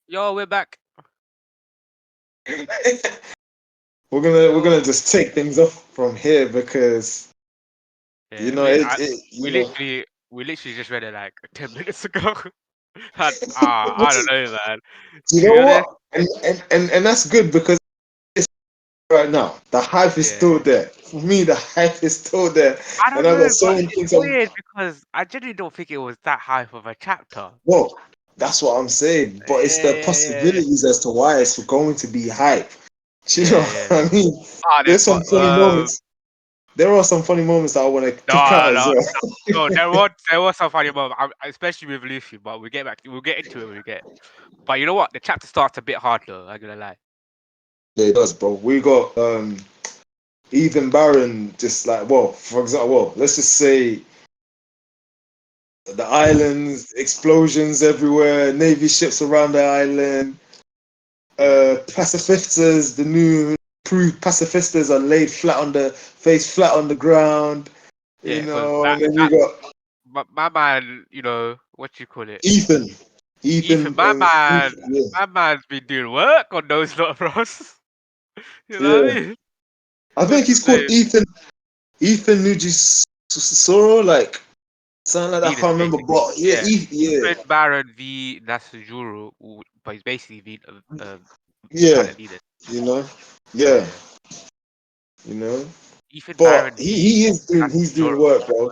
Yo, we're back. We're gonna Yo. just take things off from here because Yeah, we literally just read it like 10 minutes ago. I don't know, man. do you To know be honest, what? And that's good because it's right now the hype is yeah. still there. For me, the hype is still there, I and don't I got know, so but many it's things. weird because I genuinely don't think it was that hype of a chapter. Well, that's what I'm saying. But it's the Yeah, possibilities as to why it's going to be hype. Do you know yeah, what yeah. I mean? Ah, There's some but funny moments. There are some funny moments that I want to pick no, out as no, well. no. There was some funny moment, especially with Luffy. But we'll get into it when we get. But you know what? The chapter starts a bit hard though. I'm gonna lie. Yeah, it does, bro. We got Ethan Barron just like, well, for example, well, let's just say the islands, explosions everywhere, navy ships around the island, Yeah, pacifistas, the new proved pacifistas are laid flat on the face, flat on the ground, yeah. Because and then we got my man, you know what you call it. Ethan, Ethan, Yeah. my man's been doing work on those lot, bros. You know what I Yeah, mean? I What's think his he's called name? Ethan Nujisoro, like something like that. I Venus, can't remember, basically. but yeah, Yeah. yeah, Ethan Baron v Nasujuru, but he's basically yeah, planet leader. you know, yeah, Yeah. you know. Ethan But Baron v he's doing Nasujuru. work, bro.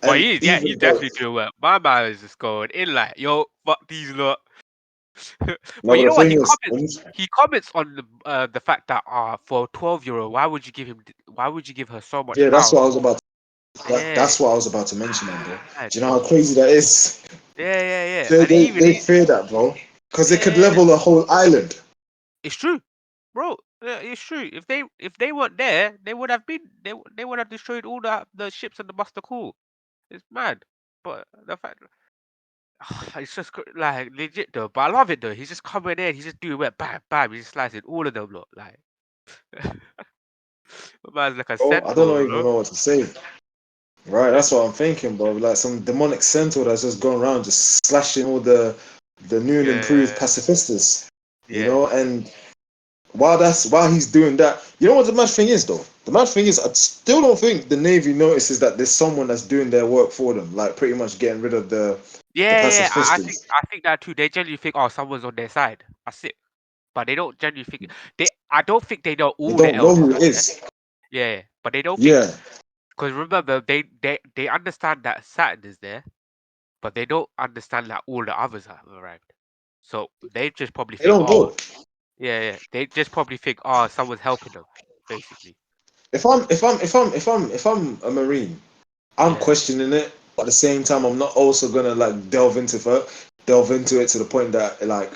But And yeah, he's even bro, definitely doing work. My man is just going in like, yo, fuck these lot. no, But but you the know what? thing is, when He comments on the fact that for a 12-year-old, why would you give her so much yeah, that's what power? I was about. Yeah. That's what I was about to mention, man, bro. Mad, Do you know how bro. crazy that is? Yeah, yeah, yeah. They And they, even they fear that, bro, because it could yeah, level the whole island. it's true, bro. Yeah, it's true. If they weren't there, they would have destroyed all the ships and the Buster Call. It's mad. But the fact it's just like legit though. But I love it though. He's just coming in. He's just doing it. Bam, bam. He's just slicing all of them. Look like my man's like a Oh, I don't centaur, even bro. know what to say. Right, Yeah, that's what I'm thinking, bro. Like some demonic centaur that's just going around, just slashing all the new and improved yeah, pacifistas, yeah, and while he's doing that, you know what the mad thing is though? The mad thing is I still don't think the Navy notices that there's someone that's doing their work for them, like pretty much getting rid of the yeah, yeah. pacifistas. I think that too. They generally think, oh, someone's on their side. That's it. But they don't generally think they. I don't think they know They all the don't know elders who are it there. is. Yeah, but they don't think Yeah, because remember they understand that Saturn is there, but they don't understand that all the others have arrived. So they just probably they think, don't oh, know. yeah, yeah. They just probably think, oh, someone's helping them, basically. If I'm a marine, I'm Yeah, questioning it. But at the same time, I'm not also gonna like delve into it to the point that like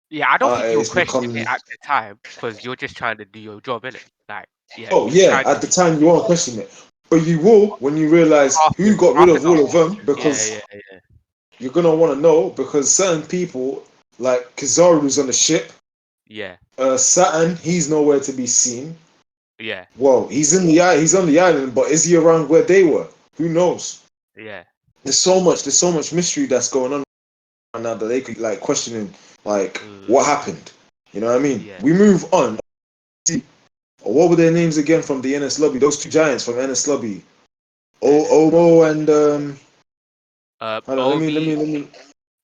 yeah. I don't think you'll it's question become. it at the time because you're just trying to do your job, innit? Like, yeah, Oh you're just yeah, trying at the time you won't question it, but you will when you realize who got rid after of the all of them, yeah, yeah, because yeah, you're gonna want to know because certain people like Kizaru's on the ship, yeah, Saturn he's nowhere to be seen. yeah, Well, he's on the island, but is he around where they were? Who knows? yeah. There's so much mystery that's going on right now that they could like questioning like Mm, what happened. You know what I mean? yeah. We move on. See, what were their names again from the NS lobby? Those two giants from NS lobby. NS Omo Lobby. and hold on, Obi, let me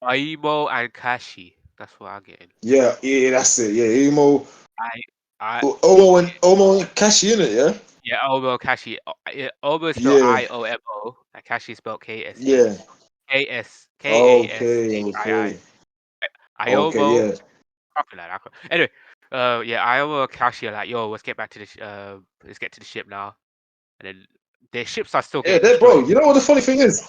Aimo, and Kashi. That's what I'm getting. yeah, yeah, that's it. Yeah, I, I, Omo and Kashi in it, yeah? yeah, Omo, Kashi. Omo is spelled Yeah, Iomo, and Kashi is spelled yeah. Okay, Kashi. okay. Okay, Iomo, yeah. something like that. Anyway, yeah, Iomo and Kashi are like, yo, let's get back to let's get to the ship now. And then their ships are still Yeah, getting they bro, destroyed. you know what the funny thing is?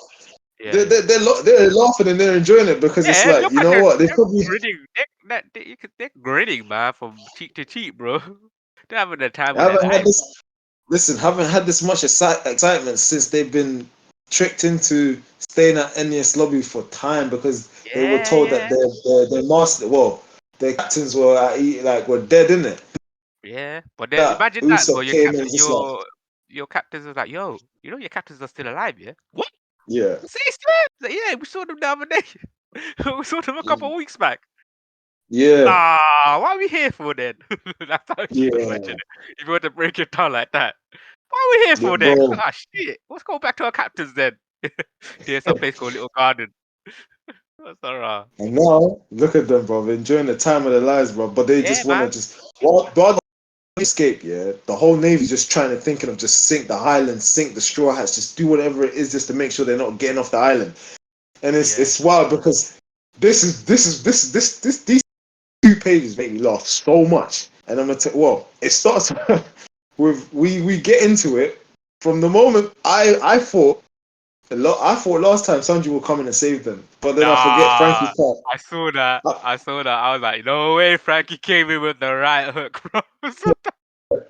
Yeah, They're, yeah. they're, they're, they're laughing and they're enjoying it because it's Yeah, like, look you at know them. what? They They're probably grinning. They're grinning, man, from cheek to cheek, bro. They're having the time of their haven't had life. this. Listen, haven't had this much excitement since they've been tricked into staying at NES lobby for time because they were Yeah, told that yeah, their master, well, their captains were were dead, in it. yeah. But then That imagine that, bro. Usopp came in just like, Your captains was like, yo, you know your captains are still alive, yeah? What? yeah, Say still alive? Like, yeah, we saw them the other day. We saw them a couple of weeks back. Yeah, Nah, what are we here for then? That's how you should imagine yeah, it. If you want to break it down like that. What are we here yeah, for then? bro. Ah, shit. Let's go back to our captains then. Here's some place called Little Garden. That's alright. And now look at them, bro, enjoying the time of their lives, bro. But they Yeah, just wanna man. just while the escape, yeah. The whole navy's just trying to thinking of just sink the Highlands, sink the Straw Hats, just do whatever it is just to make sure they're not getting off the island. And Yeah. it's wild because these 2 pages make me laugh so much. And I'm gonna tell well, it starts with we get into it from the moment I thought last time Sanji will come in and save them, but then I forget Nah. Frankie's part. I saw that. Uh, I saw that. I was like, no way Frankie came in with the right hook, bro.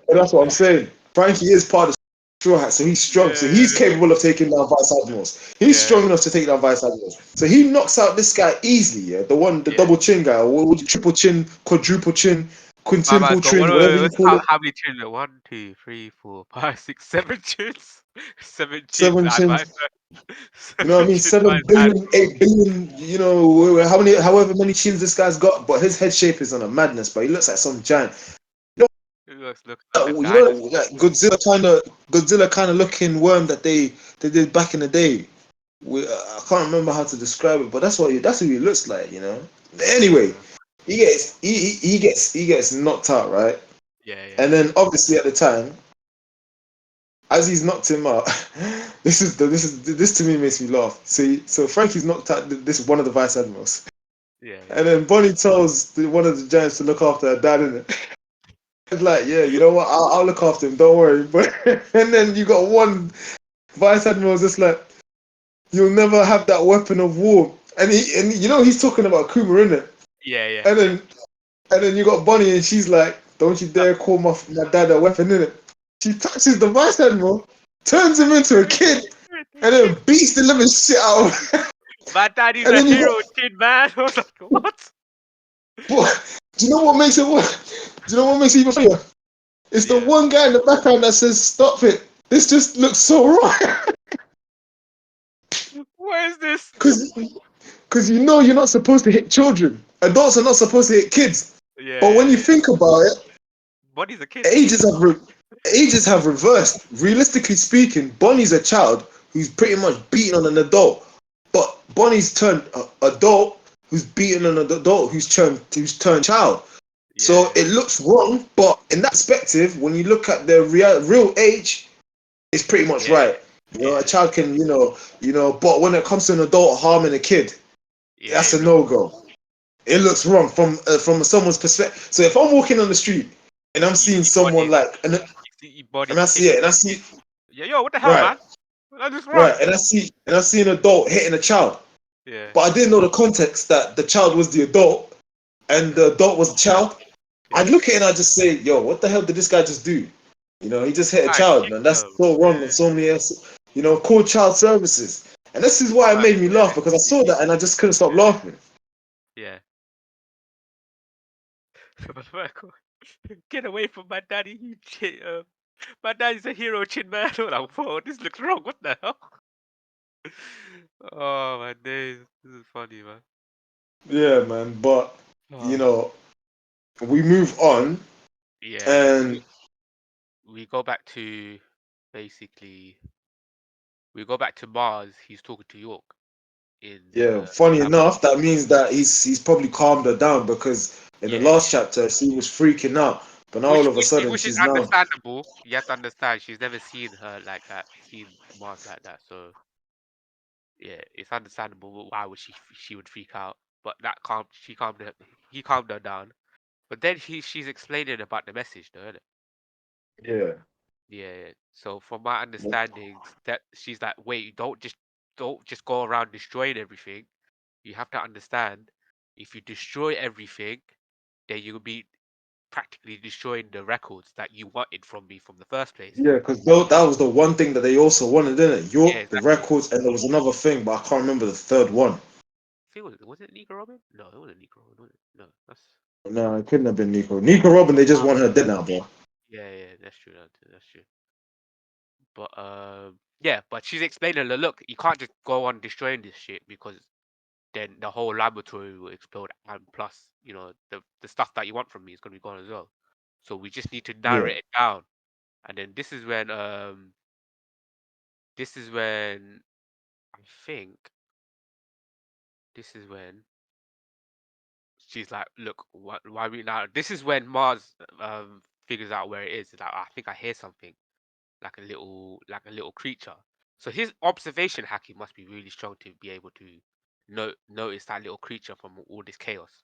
And that's what I'm saying. Frankie is part of the Straw Hat, so he's strong. So he's Yeah. capable of taking down Vice Admirals. He's Yeah. strong enough to take down Vice Admirals. So he knocks out this guy easily, yeah. The Yeah. double chin guy, or what would you, triple chin, quadruple chin, My man's quintuple got chin, whatever you call it. how many chins? 1, 2, 3, 4, 5, 6, 7 chins. 7 chins Seven and my chins. You know what I seven mean? chins by Seven his hand, billion, bro. 8 billion. You know however many chins this guy's got, but his head shape is on a madness. But he looks like some giant. It looks like a You know, dinosaur. like Godzilla kind of looking worm that they did back in the day. I can't remember how to describe it, but that's what he looks like. You know. Anyway, Uh, he gets knocked out, right? yeah, yeah, And then obviously at the time, as he's knocked him out, this to me makes me laugh. So Frankie's knocked out this one of the vice admirals, yeah, yeah, and then Bonnie tells one of the giants to look after her dad, innit? It's like, yeah, you know what? I'll look after him. Don't worry. But and then you got one vice admiral just like, you'll never have that weapon of war, and you know he's talking about Kuma, innit? yeah, yeah, And yeah. then and then you got Bonnie, and she's like, don't you Uh, dare call my dad a weapon, innit? She touches the vice admiral, turns him into a kid, and then Kid, beats the living shit out of him. my daddy's And a then you got, hero, kid, man. I was like, what? do you know what makes it worse? Do you know what makes it even funnier? It's the Yeah. one guy in the background that says, "Stop it! This just looks so wrong." What is this? Because you know you're not supposed to hit children. Adults are not supposed to hit kids. Yeah, But when yeah, you yeah. think about it, Bonnie's a kid. ages have ages have reversed. Realistically speaking, Bonnie's a child who's pretty much beaten on an adult, but Bonnie's turned adult who's beaten on an adult who's turned child. Yeah, So yeah, it looks wrong, but in that perspective, when you look at the real age, it's pretty much yeah, right. You know, a yeah, child can, but when it comes to an adult harming a kid, yeah. that's It a looks no wrong. go. It looks wrong from someone's perspective. So if I'm walking on the street and I'm You seeing see someone Bonnie's, like, you see Bonnie's and I see kicking it, and I him. see Yeah, yo, what the hell, right, man? That is wrong. right, and I see an adult hitting a child, Yeah, but I didn't know the context that the child was the adult and yeah, the adult was the child. I'd yeah. look at it and I just say, yo, what the hell did this guy just do? You know, he just hit a I child, kicked man. That's them. so wrong on Yeah, so many else. Call child services. And this is why it man. made me laugh Yeah, because I saw that and I just couldn't stop yeah, laughing. yeah. Get away from my daddy. My daddy's a hero, chin man. I'm like, whoa, this looks wrong. What the hell? Oh my days, this is funny, man. Yeah, man. But you Oh, know, we move on yeah, and we go back to basically we go back to Mars. He's talking to York in yeah, the funny lab. enough, that means that he's probably calmed her down because in the Yeah, yeah, last yeah. chapter she was freaking out, but now Which all of a which sudden which is she's now understandable. You have to understand she's never seen her like that, seen Mars like that. So yeah, it's understandable why would she would freak out. But that calmed she calmed her he calmed her down. But then she's explaining about the message though, innit? yeah. Yeah, yeah. So from my understanding, that she's like, wait, don't just go around destroying everything. You have to understand, if you destroy everything, then you'll be practically destroying the records that you wanted from me from the first place. Yeah, because that was the one thing that they also wanted, didn't it? Yeah, York, the exactly. records, and there was another thing, but I can't remember the third one. I think was it Nico Robin? No, it wasn't Nico Robin, was it? No, that's No, it couldn't have been Nico. Nico Robin, they just want her dead now, bro. yeah, yeah, that's true. That's true. But yeah, but she's explaining, look, you can't just go on destroying this shit because then the whole laboratory will explode, and plus, the stuff that you want from me is gonna be gone as well. So we just need to narrow Yeah. it down, and then this is when I think this is when she's like, look, why we now? This is when Mars figures out where it is. It's like, I think I hear something, like a little creature. So his observation hacking must be really strong to be able to notice that little creature from all this chaos.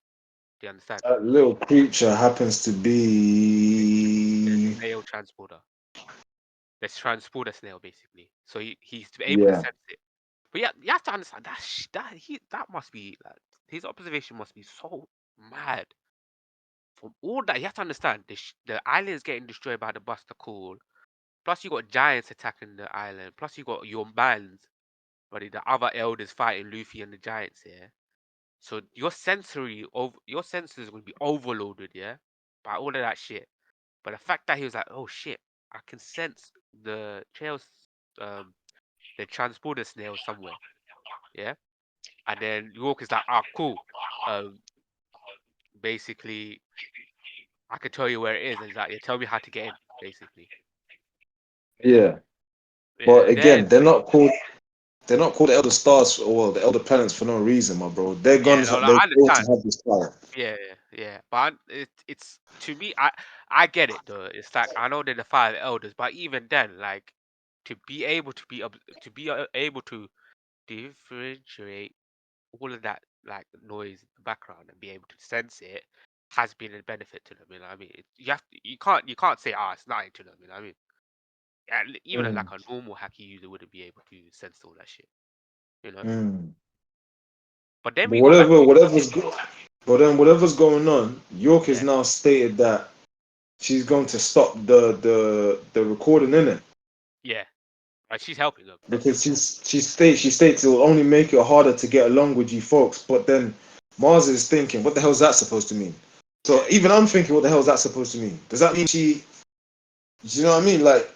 Do you understand? That little creature happens to The be. snail transporter. The transporter snail, basically. So he's able to Yeah. sense it. But yeah, you have to understand that must be like his observation must be so mad. From all that, you have to understand the island is getting destroyed by the Buster Call. Plus, you got giants attacking the island. Plus, you got your mans, but the other elders fighting Luffy and the giants here. So your senses will be overloaded, yeah, by all of that shit. But the fact that he was like, oh shit, I can sense the trails, um, the transporter snail somewhere, yeah. And then York is like, ah, cool. Um, basically, I can tell you where it is. And he's like, yeah, tell me how to get in, basically. Yeah. But Yeah, then again, they're not called the Elder Stars or the Elder Planets for no reason, my bro. They're yeah, gonna no, no, they're I going to understand. have this power. Yeah, yeah, but it's to me, I get it though. It's like I know they're the five elders, but even then, like to be able to differentiate all of that like noise in the background and be able to sense it has been a benefit to them. You know what I mean? You can't say it's nothing to them. You know what I mean? Even Mm, like a normal hacky user wouldn't be able to sense all that shit. You know. mm. But then But we go back to but then whatever's going on, York has yeah, now stated that she's going to stop the recording in it yeah. She's helping them. because she states it will only make it harder to get along with you folks. But then Mars is thinking, what the hell is that supposed to mean? So Yeah, even I'm thinking, what the hell is that supposed to mean? Does that mean she? Do you know what I mean? Like,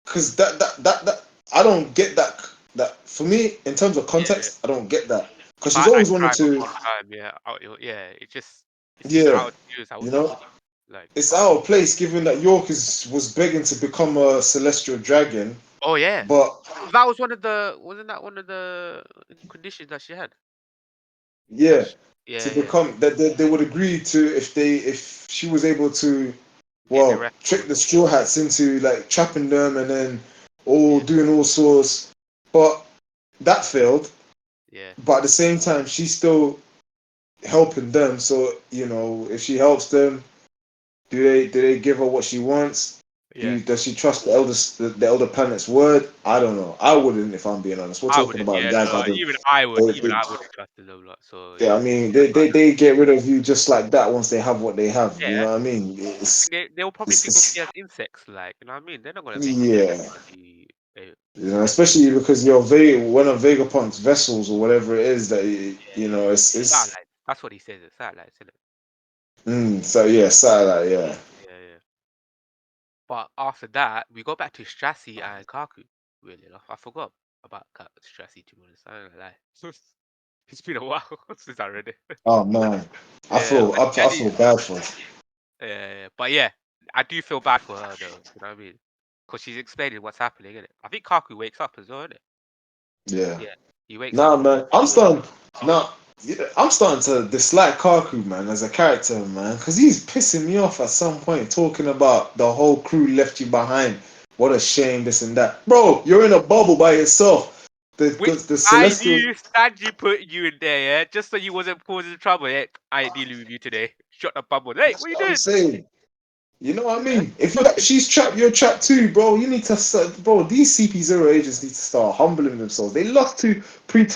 because that I don't get that. That for me, in terms of yeah. context, I don't get that because she's Fight like always wanted crime to. all the time. Yeah, yeah. It seems Yeah, out of use. I you wouldn't know, even like. it's I out of place given that York was begging to become a celestial dragon, Oh yeah, but that was one of the wasn't that one of the conditions that she had? That yeah, sh to Yeah, yeah. become that they would agree to if she was able to, Get the well, rest trick all. the straw hats into like trapping them and then all Yeah, doing all sorts, but that failed. yeah, But at the same time, she's still helping them. So if she helps them, do they give her what she wants? yeah. Does she trust the elder planet's word? I don't know. I wouldn't, if I'm being honest. We're I talking wouldn't. about Yeah, no, guys no. like them. Even I wouldn't trust in them lot. So I yeah, mean, that's why. they get rid of you just like that once they have what they have. You Yeah, know what I mean? I think they'll probably think of It's you as insects, like you know what I mean. They're not gonna make you yeah. bloody. Especially because you're one of Vegapunk's vessels or whatever it is that Yeah, it's satellite. That's what he says. It's satellites, isn't it? so yeah, satellite, yeah. Yeah, yeah. But after that, we go back to Strassi and Kaku. Really enough, I forgot about Strassi to be honest. I don't lie. It's been a while since I read it. Oh man, I Yeah, feel but I, I feel bad for her. yeah, yeah. But yeah, I do feel bad for her though. You know what I mean? Because she's explaining what's happening, innit? I think Kaku wakes up as well, innit? Yeah. Yeah, he wakes up Nah, from man. Nah, yeah, I'm starting to dislike Kaku, man, as a character, man, because he's pissing me off at some point, talking about the whole crew left you behind. What a shame, this and that, bro. You're in a bubble by yourself. Which The I celestial. knew Sanji put you in there, yeah, just so you wasn't causing trouble. Yeah, I ain't dealing with you today. Shut the bubble. Hey, That's what you what I'm doing? saying. You know what I Yeah. mean? If she's trapped, you're trapped too, bro. You need to, bro. These CP0 agents need to start humbling themselves. They lost to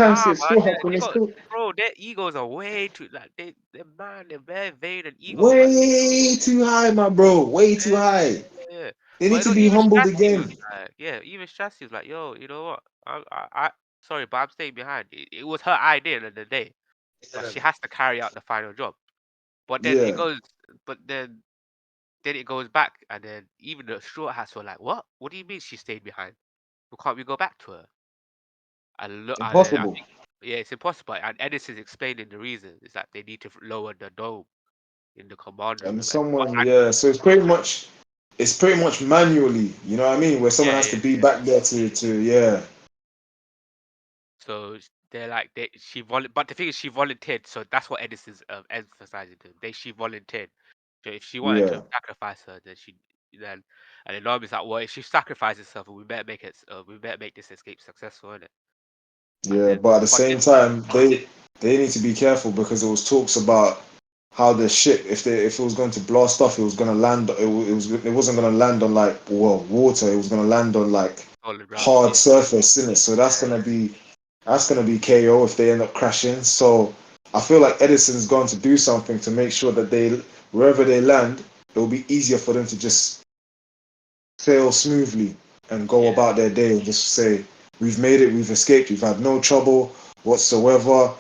Nah, pre-timestamp man, straw hats when they still their egos are way too like they're very vain and ego, man. way too high, my bro. Way too Yeah, high. yeah. They But need you to know, be even humbled Strassi was again. like, yeah, even Strassi was like, yo, you know what? Sorry, but I'm staying behind. It was her idea at the end of the day, but Yeah. she has to carry out the final job. But then it Yeah. goes, but then it goes back, and then even the Straw Hats were like, what? What do you mean she stayed behind? Well, can't we go back to her? And look, and then I think Impossible. Yeah, it's impossible. And Edison's explaining the reason is that they need to lower the dome in the command And room. And someone, yeah. So it's pretty much manually. You know what I mean? Where someone yeah, has to yeah. be back there to yeah, So they're like but the thing is she volunteered. So that's what Edison's emphasizing to them. She volunteered. So if she wanted to yeah, sacrifice her, then and then Nami's like, well, if she sacrifices herself, we better make it. We better make this escape successful, innit? And yeah. then But at the but same time, they need to be careful because it was talks about how the ship, if it was going to blast off, it was going to land. It wasn't going to land on like water. It was going to land on like solid ground. hard Yeah, surface, in it. So that's gonna be KO if they end up crashing. So I feel like Edison's going to do something to make sure that wherever they land, it will be easier for them to just sail smoothly and go yeah, about their day and just say, "We've made it. We've escaped. We've had no trouble whatsoever."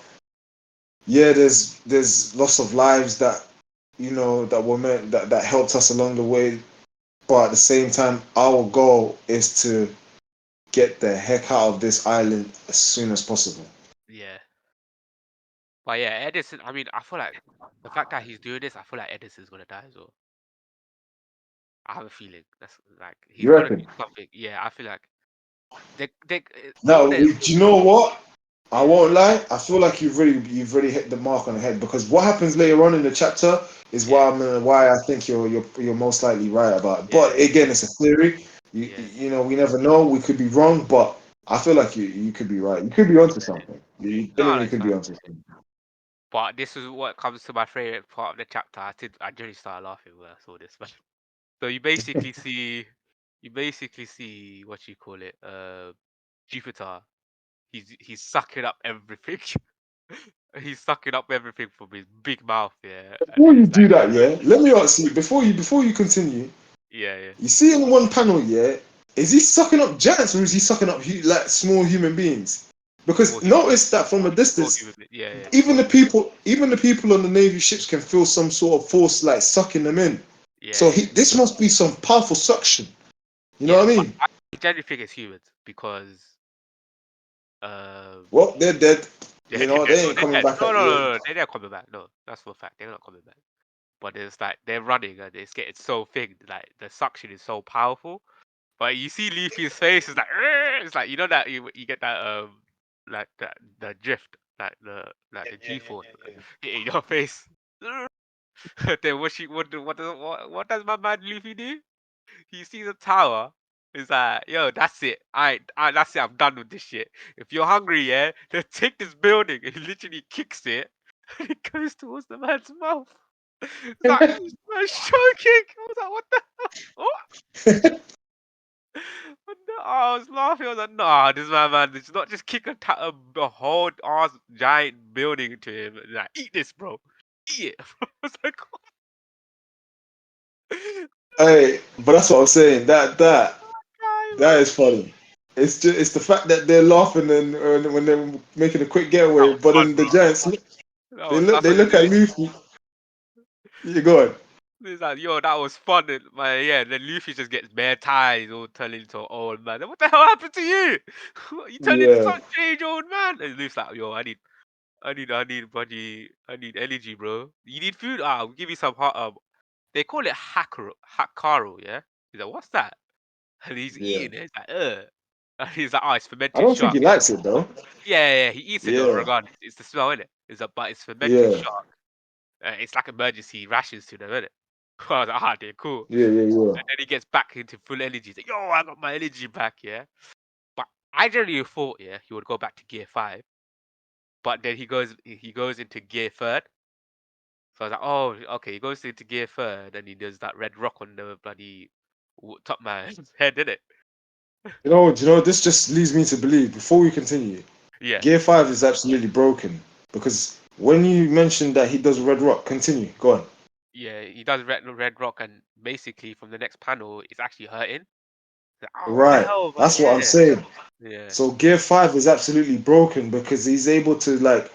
Yeah, there's loss of lives that that were meant that helped us along the way, but at the same time, our goal is to get the heck out of this island as soon as possible. yeah. But yeah, Edison. I mean, I feel like the fact that he's doing this, I feel like Edison's gonna die as well. I have a feeling that's like he's You gonna do reckon? something. Yeah, I feel like they all Now, their do you know what? I yeah, won't lie. I feel like you've really hit the mark on the head because what happens later on in the chapter is yeah, why I think you're most likely right about it. But yeah, again, it's a theory. yeah. We never know. We could be wrong, but I feel like you could be right. You could be onto something. You No, no, genuinely it's could fine. be onto something. But this is what comes to my favorite part of the chapter. I really started laughing when I saw this, man. So you basically see what you call it, Jupiter. He's sucking up everything. He's sucking up everything from his big mouth, yeah. And Before then you it's like, do that, yeah, let me ask you before you continue. yeah, yeah. You see in one panel, yeah, is he sucking up giants or is he sucking up like small human beings? Small Because human being, notice that from a small distance, human being. Yeah, yeah, even small the human being. people, even the people on the navy ships can feel some sort of force like sucking them in. Yeah, So yeah, this must be some powerful suction. You know yeah. what I But mean? I genuinely think it's humans because um Well, they're dead. they're, You they're know dead. they No, ain't they're coming dead. back No, at no, the no, end. no, they're not coming back. No, that's for a fact. They're not coming back. But it's like they're running and it's getting so thick, like the suction is so powerful. But you see Leafy's face is like it's like you know that you get that like that the drift like the G force hitting your face. Then what does my man Luffy do? He sees a tower. He's like, yo, that's it. That's it. I'm done with this shit. If you're hungry, yeah, then take this building. And he literally kicks it, and it goes towards the man's mouth. It's like, this man's choking. I was like, what the hell? What? What the? Oh, I was laughing. I was like, nah, this man, it's not just kick a whole ass giant building into him. Like, eat this, bro. Eat it. I was like, Hey, but that's what I'm saying. That man. is funny. It's the fact that they're laughing and when they're making a quick That getaway, was but fun, then the bro. giants That's they what look at Luffy. You go on. he's like, yo, that was fun. And, man, yeah, then Luffy just gets bare ties, all turning into an old man. What the hell happened to you? You turned into Yeah. such a strange old man. And Luffy's like, yo, I need energy, bro. You need food? Ah, I'll give you some hot. They call it Hakaru, yeah. He's like, what's that? And he's Yeah. eating it. He's like, ugh. And he's like, oh, it's I fermented don't think shark. he likes it though. Yeah, he eats it though. Yeah. Regardless, it's the smell in it. But it's fermented Yeah. shark. It's like emergency rations to them, innit? I was like, ah, they're cool. Yeah. Yeah. Yeah. And then he gets back into full energy. He's like, yo, I got my energy back, yeah. But I generally thought, yeah, he would go back to gear 5. But then he goes into gear third. So I was like, oh, okay, he goes into gear third and he does that red rock on the bloody top man's head, did it? This just leads me to believe, before we continue, Yeah. Gear 5 is absolutely broken. Because when you mentioned that he does Red Rock, continue, go on. Yeah, he does red rock and basically from the next panel it's actually hurting. Like, oh, what the Right. hell, man? That's what I'm Yeah. saying. Yeah. So Gear 5 is absolutely broken because he's able to like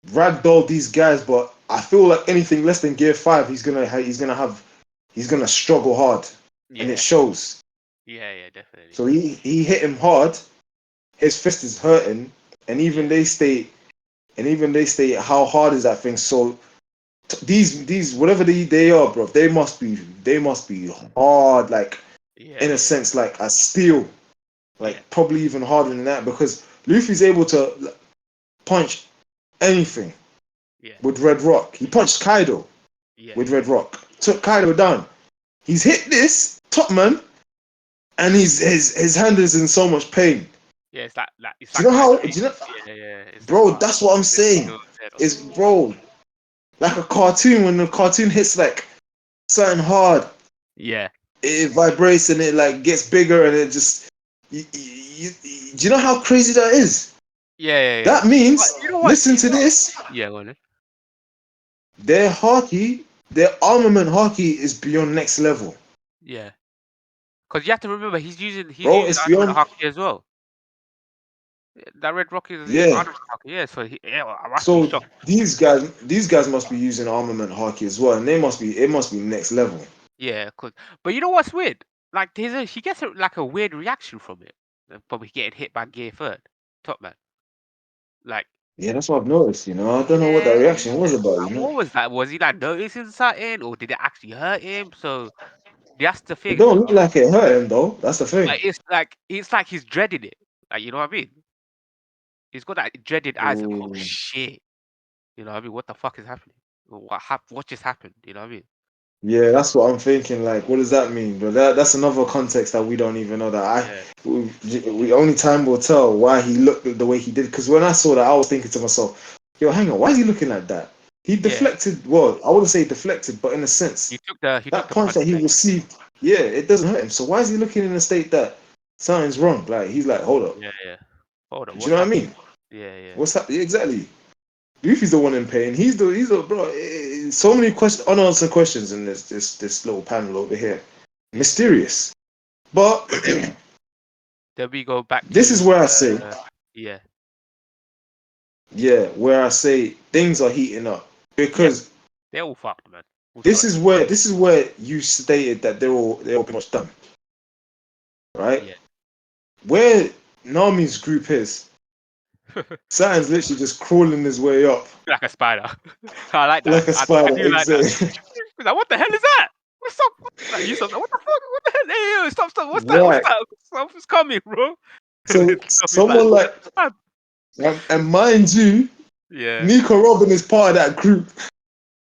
ragdoll these guys, but I feel like anything less than Gear 5, he's gonna struggle hard. And it Yeah. shows. Yeah, definitely. So he hit him hard, his fist is hurting, and Yeah. even they state how hard is that thing. So these whatever they are, bro, they must be hard, like Yeah. in a Yeah. sense, like a steel, Yeah. like probably even harder than that because Luffy's able to punch anything Yeah. with Red Rock. He punched Kaido Yeah. with Red Rock, took Kaido down. He's hit this top man, and his hand is in so much pain. Yeah. It's Do you like know how? Do titanium. you know, Yeah. Yeah. It's just bro? That's what I'm it saying. feels dead. Is Oh. bro like a cartoon when the cartoon hits like something hard, Yeah. it vibrates and it like gets bigger and it just. Do you know how crazy that is? Yeah. Yeah. Yeah. That But means you know what? listen to this. Yeah. Go on then. Their hockey, their armament hockey is beyond next level, Yeah. Because you have to remember he's bro. using It's Underman beyond. hockey as well. That Red Rock is using Yeah. Underman hockey. Yeah. So yeah, well, I must be So shocked. these guys must be using armament hockey as well, and it must be next level. Yeah. But you know what's weird? Like he gets like a weird reaction from it. Probably getting hit by Gear Third, Top Man. Like. Yeah, that's what I've noticed. I don't know what that Yeah, reaction was about. like, what was that? Was he like noticing something, or did it actually hurt him? So that's the It thing. don't look like it hurt him though. That's the thing. Like it's like he's dreading it. Like you know what I mean? He's got that dreaded eyes. Like, oh Ooh. shit. You know what I mean? What the fuck is happening? What just happened? You know what I mean? Yeah, that's what I'm thinking. Like, what does that mean? But that's another context that we don't even know. That Yeah, we only time will tell why he looked the way he did. Because when I saw that, I was thinking to myself, "Yo, hang on, why is he looking like that?" He yeah. deflected. Well, I wouldn't say deflected, but in a He sense, took that the punch punch that he like received, yeah, it doesn't hurt him. So why is he looking in a state that something's wrong? Like he's like, hold up, yeah, yeah. Hold on, do you what's know what I happening? mean? Yeah, yeah, What's that? Exactly. Luffy's the one in pain. He's the bro. So many unanswered questions in this little panel over here. yeah. Mysterious. But But then we go back this is to where I say, yeah, yeah, where I say things are heating up yeah. because They're all fucked, man. Full this stop. is where you stated that they're all pretty much done, right? Yeah. Where Nami's group is, Saturn's literally just crawling his way up Like a spider. I like that. like a I spider. do like that. Exactly. He's like, what the hell is that? What's up? Like you said, what the fuck? What the hell? Hey, yo, stop, stop. What's that? What's Right. that? Something's coming, bro. And So then he's like, someone like "Ah." and mind you, Yeah. Nico Robin is part of that group,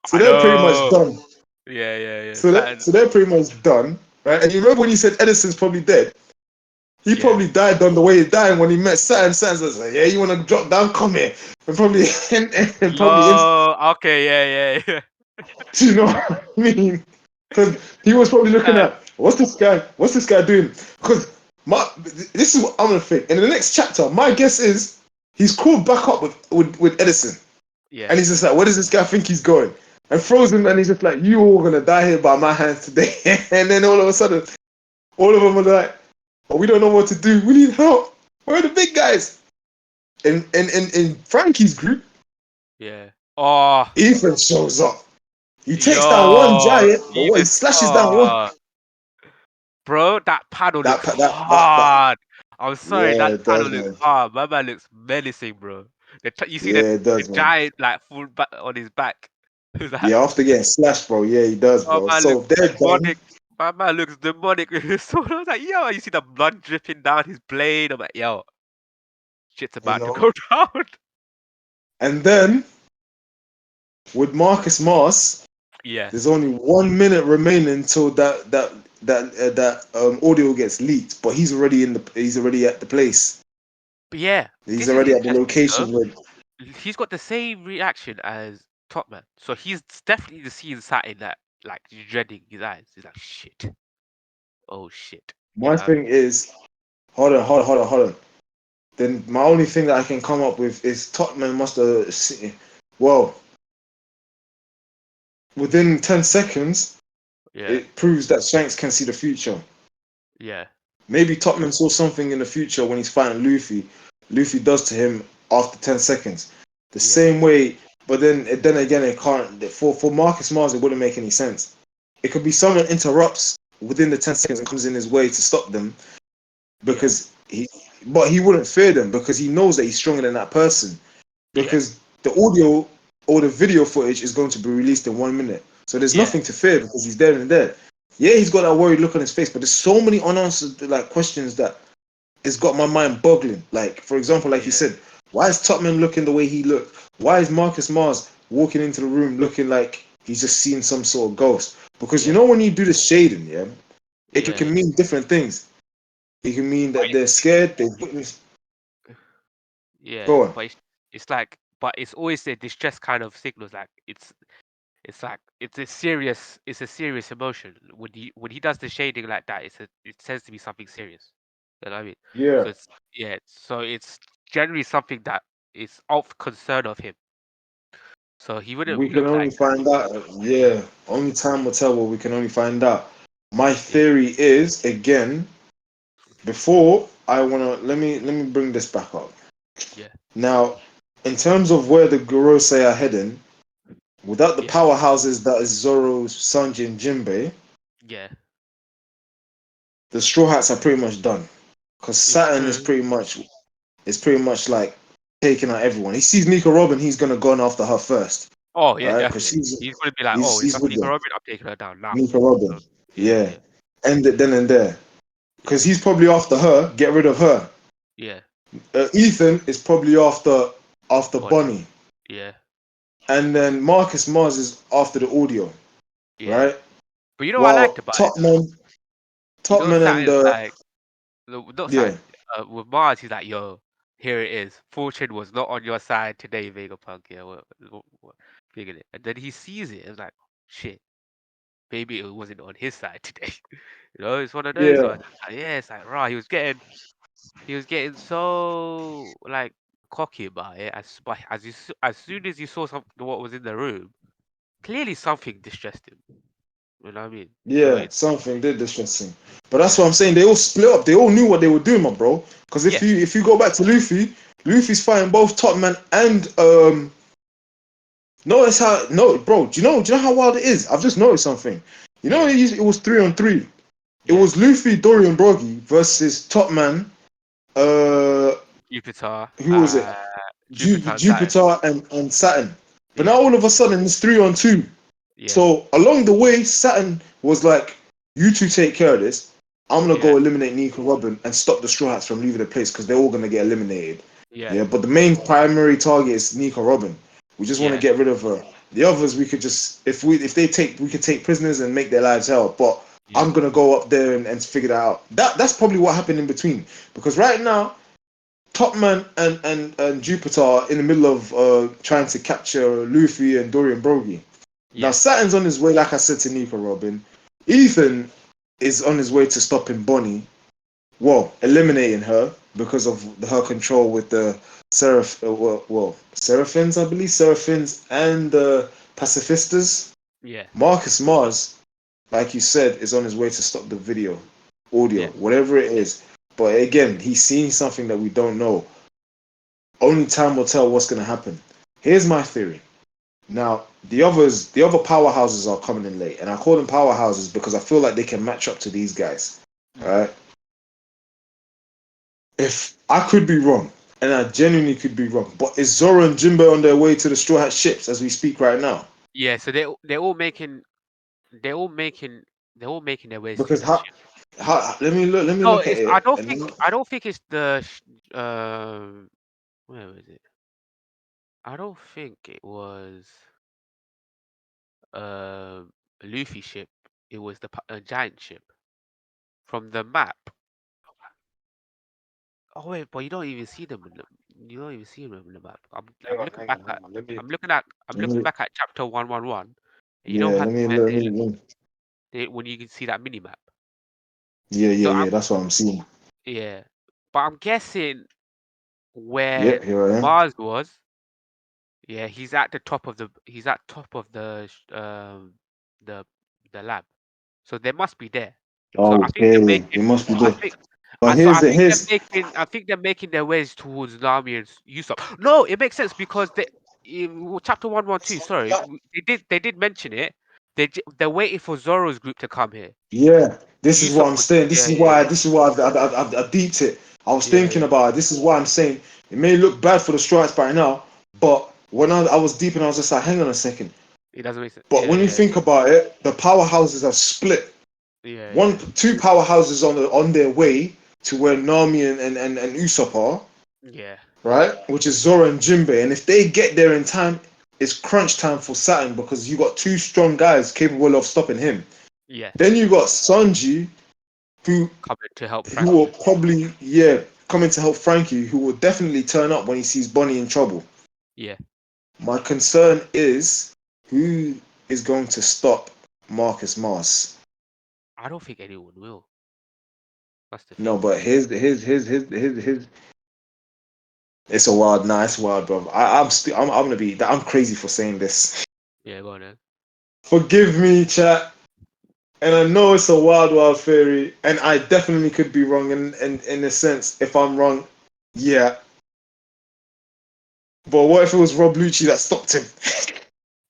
so I they're pretty much know. done. Yeah, yeah, yeah. So Saturn. they're pretty much done, right? And you remember when you said Edison's probably dead? He Yeah. probably died on the way he died when he met Saturn. Saturn was like, "Yeah, you want to drop down? Come here." And probably and probably Yo. Okay. Yeah, yeah, you know what I mean? Because he was probably looking yeah. at what's this guy doing? Because this is what I'm gonna think. In the next chapter, my guess is he's called back up with Edison. Yeah. And he's just like, where does this guy think he's going? And throws him, and he's just like, you all gonna die here by my hands today. And then all of a sudden, all of them are like, oh, we don't know what to do. We need help. Where are the big guys? In Frankie's group, Yeah. Oh. Ethan shows up. He takes down one Yo. giant, but what he Even. slashes down one. Oh. Bro, that paddle That looks that hard. I'm sorry, yeah, that it paddle does, looks man. hard. My man looks menacing, bro. You see Yeah, it the does, man. giant like full back on his back. That Yeah, after getting slashed, bro. Yeah, he does, my bro. man So looks if they're done, demonic. My man looks demonic with his sword. I was like, yo, you see the blood dripping down his blade. I'm like, yo, shit's you about to know. go down. And then with Marcus Mars, Yeah, there's only 1 minute remaining until that audio gets leaked, but he's already at the place. but yeah, He's this is already at the interesting, though. location with. He's got the same reaction as Topman, so he's definitely seeing something that like he's dreading his eyes. He's like, shit, oh shit, you My know what I mean? thing is, hold on. Then my only thing that I can come up with is Tottenham must have well, within 10 seconds, Yeah, it proves that Shanks can see the future. yeah, Maybe Tottenham saw something in the future when he's fighting Luffy. Luffy does to him after 10 seconds. The yeah, same way, but then again, it can't. For Marcus Mars, it wouldn't make any sense. It could be someone interrupts within the 10 seconds and comes in his way to stop them yeah, because he but he wouldn't fear them because he knows that he's stronger than that person. Yeah, Because the audio or the video footage is going to be released in 1 minute. So there's yeah, nothing to fear because he's dead and dead. Yeah, he's got that worried look on his face, but there's so many unanswered like questions that it's got my mind boggling. Like, for example, like you yeah, said, why is Topman looking the way he looked? Why is Marcus Mars walking into the room looking like he's just seen some sort of ghost? Because you yeah, know when you do the shading, yeah, it yeah. can mean different things. It can mean But that they're scared, they've witnessed. yeah, Go on. but it's like, but it's always the distress kind of signals. Like it's like it's a serious emotion. When he does the shading like that, it tends to be something serious. You know what I mean? Yeah. So it's yeah, so it's generally something that is of concern of him. So he We wouldn't can look only like that. find out. Yeah. Only time will tell what we can only find out. My Yeah, theory is again, before I wanna let me bring this back up. yeah, Now, in terms of where the Gorosei are heading, without the yeah, powerhouses that is Zoro, Sanji, and Jinbei, yeah. the Straw Hats are pretty much done. Because It's Saturn true. is pretty much like taking out everyone. He sees Nico Robin, he's gonna go on after her first, Oh yeah, right? Because definitely. He's gonna be like, oh, if he's that's with Nico them. Robin, I'm taking her down now. Nico So Robin, yeah, yeah, yeah, end it then and there. yeah, Because he's probably after her, get rid of her. yeah. Ethan is probably after Bonnie. Bonnie, Yeah, and then Marcus Mars is after the audio, yeah. right? But you know what I liked While about it though? You know, Topman and Saturn's like, no, not yeah, Saturn. With Mars, he's like, yo, here it is. Fortune was not on your side today, Vegapunk. Yeah, what, figured it. And then he sees it. It's like, shit, maybe it wasn't on his side today. You know, it's one of those yeah, ones. Like, yeah, it's like, raw. He was getting so like cocky about it. But as soon as you saw what was in the room, clearly something distressed him. You know what I mean? So yeah, it's something did distress him. But that's yeah, what I'm saying. They all split up. They all knew what they were doing, my bro. Because yeah, if you go back to Luffy, Luffy's fighting both Topman and notice how no, bro. Do you know how wild it is? I've just noticed something. You know, yeah, it was 3-on-3. It yeah. was Luffy, Dorian, Broggy versus Topman. Uh, Jupiter, who was it? Jupiter and Saturn. Jupiter and Saturn. But now Yeah, all of a sudden it's 3-on-2. yeah, So along the way, Saturn was like, "You two take care of this. I'm gonna yeah, go eliminate Nico Robin and stop the Straw Hats from leaving the place because they're all gonna get eliminated." yeah, Yeah, but the main primary target is Nico Robin. We just want to yeah, get rid of her. The others, we could just we could take prisoners and make their lives hell. But yeah, I'm gonna go up there and figure that out. That's probably what happened in between because right now Topman and Jupiter are in the middle of trying to capture Luffy and Dorian Broggy. Now yeah, Saturn's on his way, like I said to Nico Robin. Ethan is on his way to stopping Bonnie. Well, eliminating her because of her control with the Seraphins, I believe, Seraphins and the Pacifistas. yeah, Marcus Mars, like you said, is on his way to stop the video, audio, yeah, whatever it is. But again, he's seeing something that we don't know. Only time will tell what's going to happen. Here's my theory. Now, the other powerhouses are coming in late, and I call them powerhouses because I feel like they can match up to these guys. All mm. right. If I could be wrong, and I genuinely could be wrong, but is Zoro and Jimbo on their way to the Straw Hat ships as we speak right now? Yeah. So they're all making they're all making their ways to Because that ship. let me No, look at it's it, and then I don't think it's um where was it? I don't think it was Luffy ship. It was a giant ship from the map. Oh wait, but you don't even see them in the you don't even see them in the map. hang on, I'm let looking me back at chapter 111. And you know yeah, how when let me when you can see that mini map. yeah, So yeah, yeah. That's what I'm seeing. yeah, but I'm guessing where Yep, here I am. Mars was. Yeah, he's at top of the the lab. So they must be there. So I think they're Okay, making it must be I good. think But so here's I think they're making their ways towards Nami and Usopp. No, it makes sense because chapter 112, sorry, they did mention it. They're waiting for Zoro's group to come here. yeah. This is what Usopp I'm was saying. yeah, yeah, yeah. This is why I deeped it. I was Yeah, thinking yeah. about it. This is why I'm saying it may look bad for the strikes by now, but when I was deep and I was just like, hang on a second. It doesn't make sense. But Yeah, when you yeah, think about it, the powerhouses have split. yeah, One, yeah, two powerhouses on their way to where Nami and Usopp are, yeah, right? Which is Zoro and Jinbei. And if they get there in time, it's crunch time for Saturn because you got two strong guys capable of stopping him. yeah. Then you got Sanji, who Coming to help who will Frankie. probably come in to help Frankie, who will definitely turn up when he sees Bonnie in trouble. Yeah. My concern is who is going to stop Marcus Mars. I don't think anyone will. That's the No, thing. but his it's a wild, nice wild, bro. I'm gonna be. I'm crazy for saying this. Yeah, go on then. Forgive me, chat. And I know it's a wild, wild theory, and I definitely could be wrong. In a sense, if I'm wrong, yeah. But what if it was Rob Lucci that stopped him?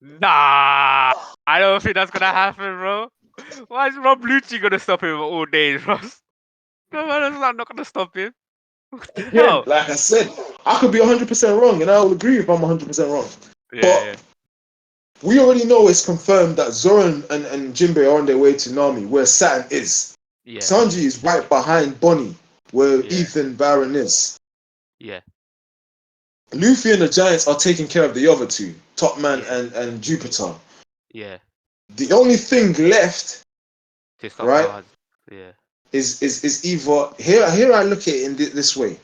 Nah, I don't think that's gonna happen, bro. Why is Rob Lucci gonna stop him all day, Ross? No, man, that's not gonna stop him. What the Again, hell? like I said, I could be 100% wrong, and I will agree if I'm 100% wrong. Yeah, But yeah, we already know it's confirmed that Zoro and Jinbei are on their way to Nami, where Saturn is. yeah, Sanji is right behind Bonnie, where yeah, Ethan Barron is. yeah, Luffy and the Giants are taking care of the other two, Top Man yeah, and Jupiter. yeah. The only thing left, To stop right, Mars. Yeah. is either here I look at it in this way,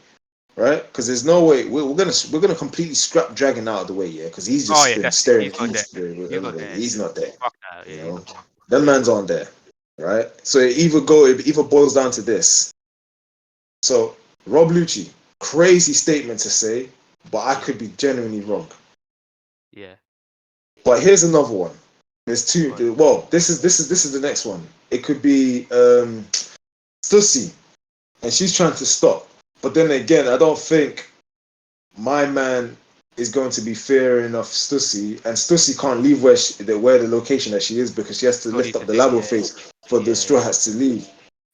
right? Because there's no way we're gonna completely scrap Dragon out of the way, yeah, because he's Oh just yeah, been definitely. staring He's not there. peacefully He's not anyway. there He's anyway. not there, Fuck that. you Yeah, he's know. not there. Them man's on there, right? So Yeah, it either boils down to this. So Rob Lucci, crazy statement to say, but I yeah, could be genuinely wrong. yeah. But here's another one. There's two. Go on. Well, this is the next one. It could be Stussy, and she's trying to stop. But then again, I don't think my man is going to be fair enough Stussy, and Stussy can't leave where the location that she is because she has to Still lift need up to the live. labo Yeah, face for the yeah, Straw yeah, Hats to leave.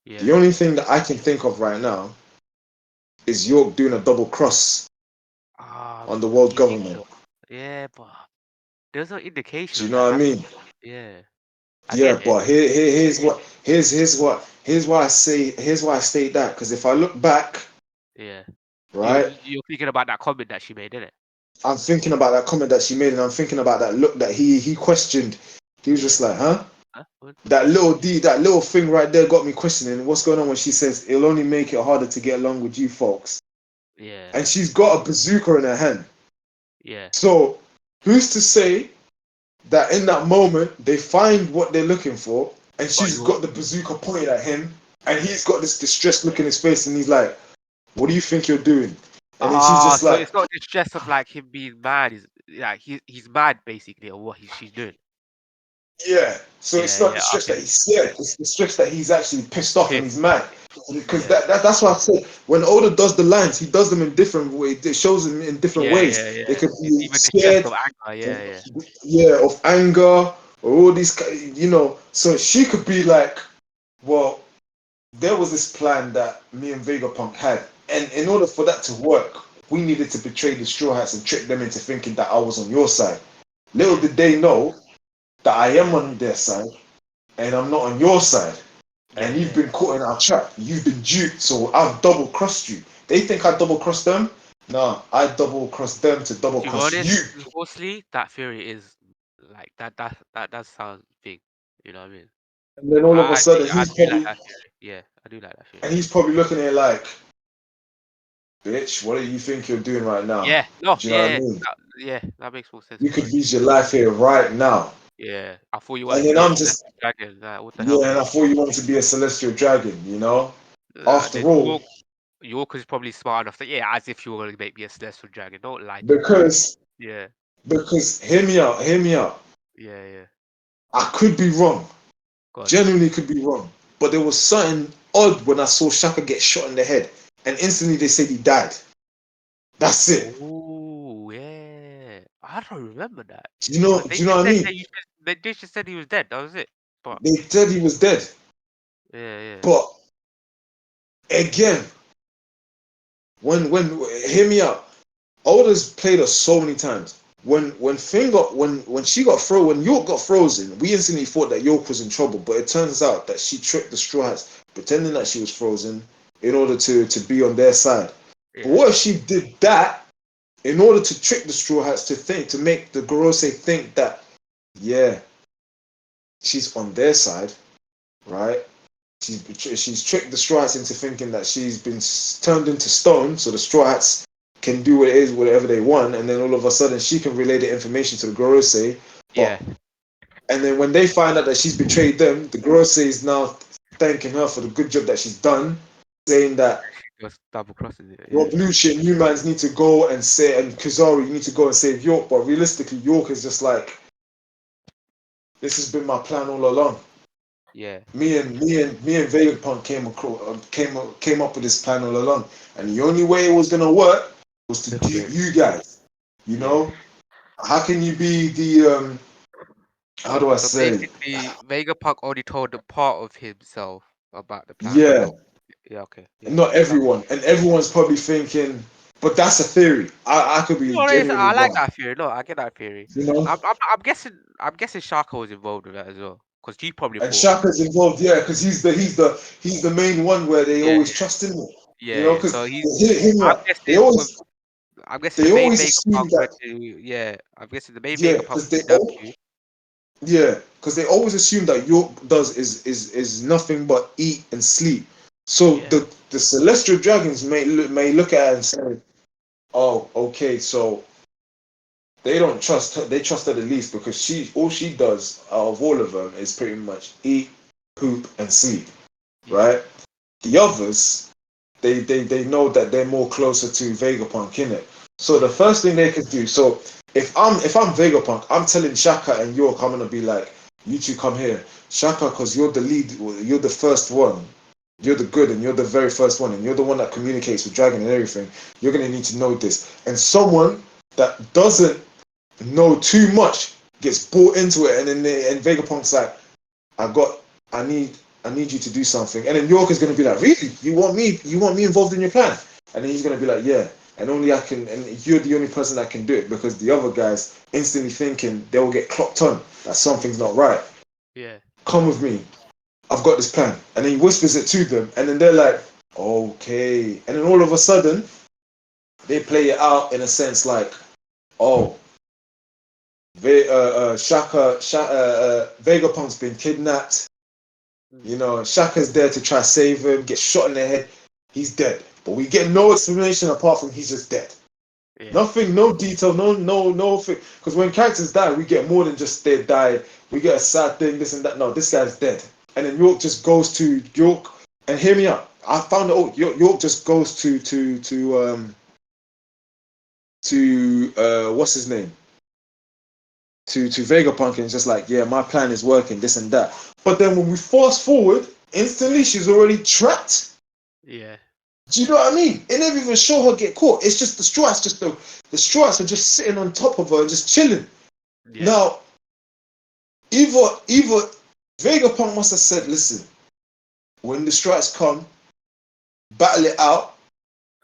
yeah, The only thing that I can think of right now is York doing a double cross on the world you think government. so? Yeah, but there's no Do indication you of know that what I happening. mean? Yeah, I Yeah, get it. but here's why I say here's why I state that because if I look back, Yeah, right, you're thinking about that comment that she made, innit? I'm thinking about that comment that she made, and I'm thinking about that look that he questioned. He was Yeah. just like, huh? Huh? What? That little thing right there got me questioning what's going on when she says it'll only make it harder to get along with you folks. Yeah, And she's got a bazooka in her hand. yeah. So who's to say that in that moment they find what they're looking for and But she's you, got the bazooka pointed at him and yeah. he's got this distressed look in his face and he's like, what do you think you're doing? And then she's just So like, it's not the stress of like him being mad. He's like he's mad basically or what she's doing. yeah. So it's Yeah, not yeah. the stress that Okay. he's scared. It's the stress that he's actually pissed off and Pissed. he's mad. Because Yeah. that's why I say when Oda does the lines, he does them in different ways. It shows them in different Yeah, yeah, ways. It yeah. could It's be even the stress scared, of anger. Yeah, yeah, yeah, of anger or all these, So she could be like, well, there was this plan that me and Vegapunk had, and in order for that to work, we needed to betray the Straw Hats and trick them into thinking that I was on your side. Little yeah, did they know that I am yeah, on their side and I'm not on your side. yeah, And you've yeah. been caught in our trap. You've been duped, so I've double crossed you. They think I double crossed them. No, I double crossed them to double To be cross honest, you. Horsley, that theory is like that does sound big. You know what I mean? And then all of a sudden I do like that theory. Yeah, I do like that theory. he's probably looking at it like, bitch, what do you think you're doing right now? Yeah, no, Do you know what I yeah, mean? yeah, that makes more sense You to could me. lose your life here right now. Yeah, I thought you And wanted to then be a I'm just, Celestial Dragon. Like, what the hell, yeah, and I mate? thought you wanted to be a celestial dragon, you know? After Then all, York is probably smart enough to yeah, as if you were going to make me a Celestial Dragon. Don't lie to me. because, Yeah, hear me out. yeah, yeah. I could be wrong, God. genuinely could be wrong. But there was something odd when I saw Shaka get shot in the head. And instantly they said he died. That's it. Oh, yeah. I don't remember that. Because Do you know what I mean? they just said he was dead. That was it. But They said he was dead. yeah, yeah, But again, when hear me out. Oda's played us so many times. When Finn got when she got frozen, when York got frozen, we instantly thought that York was in trouble. But it turns out that she tricked the Straw Hats, pretending that she was frozen in order to be on their side. But Yeah, what if she did that in order to trick the Straw Hats to make the Gorosei think that yeah, she's on their side, right? She's tricked the Straw Hats into thinking that she's been turned into stone, so the Straw Hats can do what it is, whatever they want, and then all of a sudden she can relay the information to the Gorosei. yeah. But and then when they find out that she's betrayed them, the Gorosei is now thanking her for the good job that she's done, saying that She just double crossing it. well, Yeah, blue shit, new mans need to go and say, and Kizaru, you need to go and save York. But realistically, York is just like, this has been my plan all along. yeah. Me and Vegapunk came up with this plan all along, and the only way it was gonna work was to Look do at it. you guys. You Yeah. know, how can you be the how do I So say? basically, Vegapunk only told the part of himself about the plan, but Yeah, not. Yeah, okay. Yeah. not That, everyone, and everyone's probably thinking, but that's a theory. I could be no, genuinely I like wrong. that theory. No, I get that theory. You know, I'm guessing. I'm guessing Shaka was involved with that as well, because he probably and thought. Shaka's involved, yeah, because he's the main one where they Yeah, always trust in him. You yeah, know, yeah. because So he's. hear me I'm out. They guessing with. always I'm guessing the they main always assume Vegapunk went that to. Yeah, I'm guessing the main yeah, Vegapunk because went to W. yeah, because they always assume that York does is nothing but eat and sleep. So Yeah, the celestial dragons may look at it and say, "Oh, okay, so they don't trust her. They trust her the least because she all she does out of all of them is pretty much eat, poop, and sleep, yeah, right? The others, they know that they're more closer to Vegapunk in it. So the yeah, first thing they could do. So if I'm Vegapunk, I'm telling Shaka and York, I'm gonna be like, you two come here, Shaka, because you're the lead, you're the first one. You're the good, and you're the very first one, and you're the one that communicates with Dragon and everything. You're gonna need to know this. And someone that doesn't know too much gets bought into it, and then and Vegapunk's like, I got, I need, I need you to do something. And then York is going to be like, really? You want me involved in your plan? And then he's going to be like, yeah. And only I can, and you're the only person that can do it because the other guys instantly thinking they will get clocked on that something's not right. yeah, Come with me. I've got this plan. And then he whispers it to them, and then they're like, okay. And then all of a sudden, they play it out in a sense like, oh, Vegapunk's been kidnapped. mm, You know, Shaka's there to try to save him, get shot in the head. He's dead. But we get no explanation apart from he's just dead. yeah, Nothing, no detail, no thing. Because when characters die, we get more than just they die. We get a sad thing, this and that. No, this guy's dead. And then York just goes to York. And hear me out. I found out York just goes to what's his name? To Vegapunk and it's just like, yeah, my plan is working, this and that. But then when we fast forward, instantly she's already trapped. yeah, Do you know what I mean? It never even show her get caught. It's just the straws, just the straws are just sitting on top of her and just chilling. yeah, Now, either Vegapunk must have said, listen, when the strikes come, battle it out,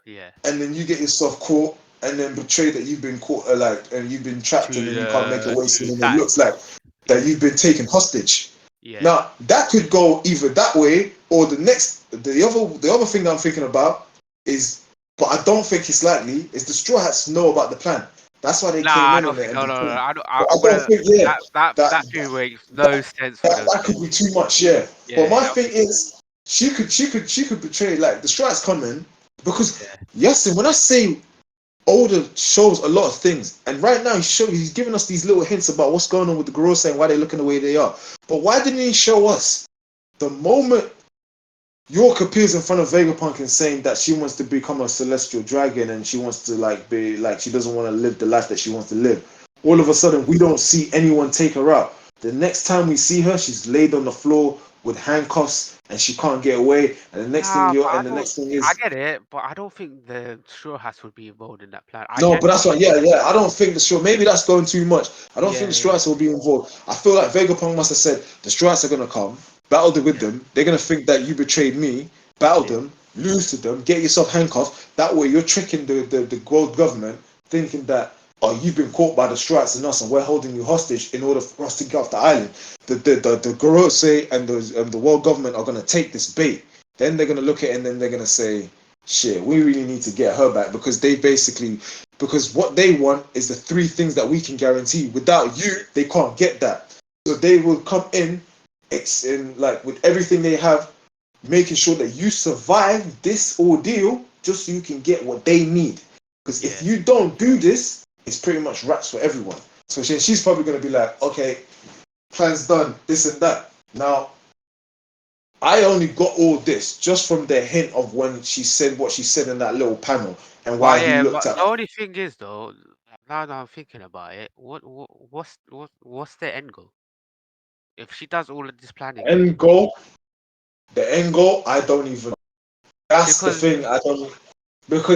yeah. and then you get yourself caught, and then betray that you've been caught, like, and you've been trapped, and To then you can't make it away. So to then it that. looks like that Yeah, you've been taken hostage. yeah. Now that could go either that way or the other thing that I'm thinking about is, but I don't think it's likely, is the Straw Hats know about the plan. That's why they Nah, came I in don't on it think. and No, no, no. became. I don't, But I I'm don't gonna. think, yeah, that That theory makes no that sense for that, them that to. could be too much, yeah. But Yeah, my yeah, thing is, she could betray, like the Straw Hats coming because yeah. yes, when I say older shows a lot of things. And right now he's giving us these little hints about what's going on with the girls and why they're looking the way they are. But why didn't he show us the moment York appears in front of Vegapunk and saying that she wants to become a celestial dragon and she wants to like be like she doesn't want to live the life that she wants to live. All of Yeah. a sudden we don't see anyone take her out. The next time we see her, she's laid on the floor with handcuffs and she can't get away. And the next thing Nah, you but I and the don't. next thing I is get it, but I don't think the Straw Hats would be involved in that plan. I no, but that's genuinely what. think. Yeah. I don't think the straw. Maybe that's going too much. I don't think Yeah, the yeah, Strikes will be involved. I feel like Vegapunk must have said the Strikes are gonna come, battle with yeah, them. They're gonna think that you betrayed me, battle yeah, them. lose to them, get yourself handcuffed. That way, you're tricking the world government, thinking that oh, you've been caught by the strikes and us, and we're holding you hostage in order for us to get off the island. The Gorose and the world government are gonna take this bait. Then they're gonna look at it and then they're gonna say, shit, we really need to get her back because they basically because what they want is the three things that we can guarantee. Without you, they can't get that. So they will come in, it's in like with everything they have, making sure that you survive this ordeal just so you can get what they need. Because if Yeah, you don't do this, it's pretty much rats for everyone. So she's probably going to be like, okay, plan's done, this and that. Now, I only got all this just from the hint of when she said what she said in that little panel and why but he yeah, looked but at. the only thing is though, now that I'm thinking about it, what's the end goal? If she does all of this planning and End goal, the end goal, I don't even. That's the because thing. I don't